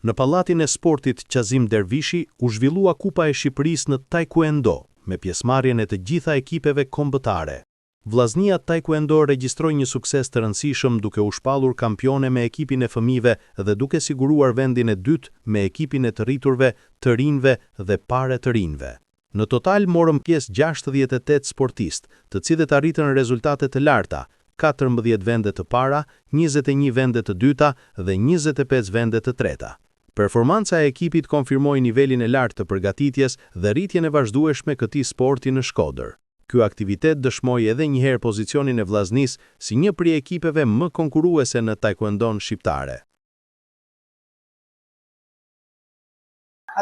Në Pallatin e Sportit Qazim Dervishi u zhvillua Kupa e Shqipërisë në Taekwondo, me pjesëmarrjen e të gjitha ekipeve kombëtare. Vllaznia Taekwondo regjistroi një sukses të rëndësishëm duke u shpallur kampione me ekipin e fëmijëve dhe duke siguruar vendin e dytë me ekipin e të rriturve, të rinjve dhe pare të rinjve. Në total morën pjesë 68 sportistë, të cilët arritën rezultate të larta, 14 vende të para, 21 vende të dyta dhe 25 vende të treta. Performanca e ekipit konfirmoi nivelin e lartë të përgatitjes dhe rritjen e vazhdueshme këtij sporti në Shkodër. Ky aktivitet dëshmoi edhe një herë pozicionin e vllaznisë si një prej ekipeve më konkurruese në taekwondon shqiptare.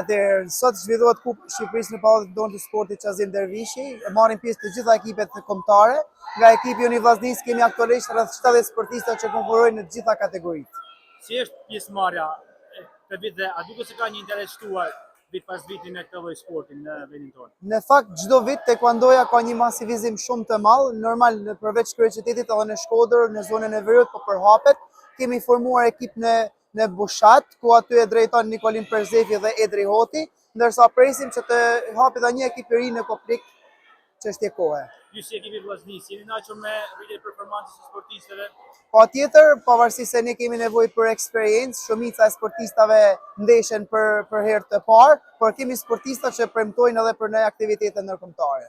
Atëherë, sot zhvillohet Kupa e Shqipërisë në Pallatin e Sportit Qazim Dervishi, marrin pjesë të gjitha ekipet kombëtare. Nga ekipi i vllaznisë kemi aktualisht rreth 70 sportistë që konkurrojnë në të gjitha kategoritë. Si është pjesëmarrja këtë vit dhe a duket se ka një interes shtuar vit pas viti në këtë lloj sporti në vendin tonë? Në fakt, çdo vit taekwondoja ka një masivizim shumë të madh, normal përveç kryeqytetit edhe në Shkodër, në zonën e Veriut, po përhapet. Kemi formuar ekip në Bushat, ku aty e drejton Nikolin Perzefi dhe Edri Hoti, ndërsa presim që të hapi dhe një ekip i ri në Koprik, çështje kohe. Ju si ekipi vllaznisë, jeni kënaqur me rritjen e performancës së sportistëve? Patjetër, pavarësisht se ne kemi nevojë për eksperiencë, shumica e sportistave ndeshen për herë të parë, por kemi sportista që premtojnë edhe për në aktivitete ndërkombëtare.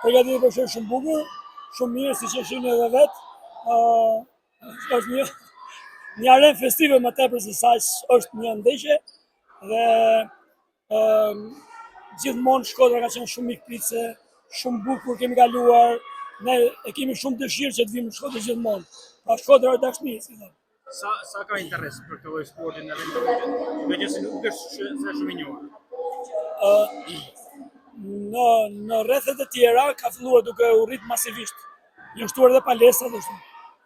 Përgatitja për shumë bukur, shumë mirë siç e shihni edhe vetë. Është një arenë festive më tepër se sa është një ndeshje dhe gjithmonë Shkodra ka qenë shumë mikpritse, shumë bukur kemi kaluar, ne e kemi shumë dëshirë që të vimë në Shkodër gjithmonë. Pa Shkodra është dashni, si thonë. Sa ka interes për këtë lloj sporti në vendin tonë? Megjithëse nuk është shumë i njohur. Në rrethet e tjera ka filluar duke u rrit masivisht. Janë shtuar edhe palestrat ashtu.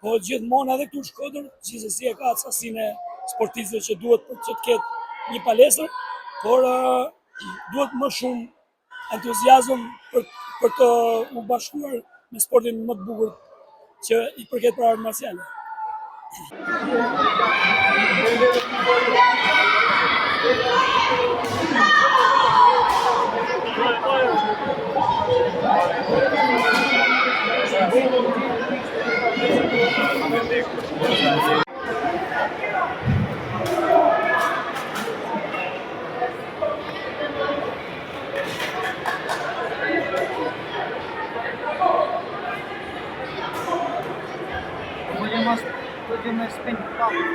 Po gjithmonë edhe këtu në Shkodër, gjithsesi e ka sasinë sportistëve që duhet që të ketë një palestër, por duhet më shumë entuziazëm për të u bashkuar me sportin më të bukur që i përket për artë marciale. Podemos spendere poco.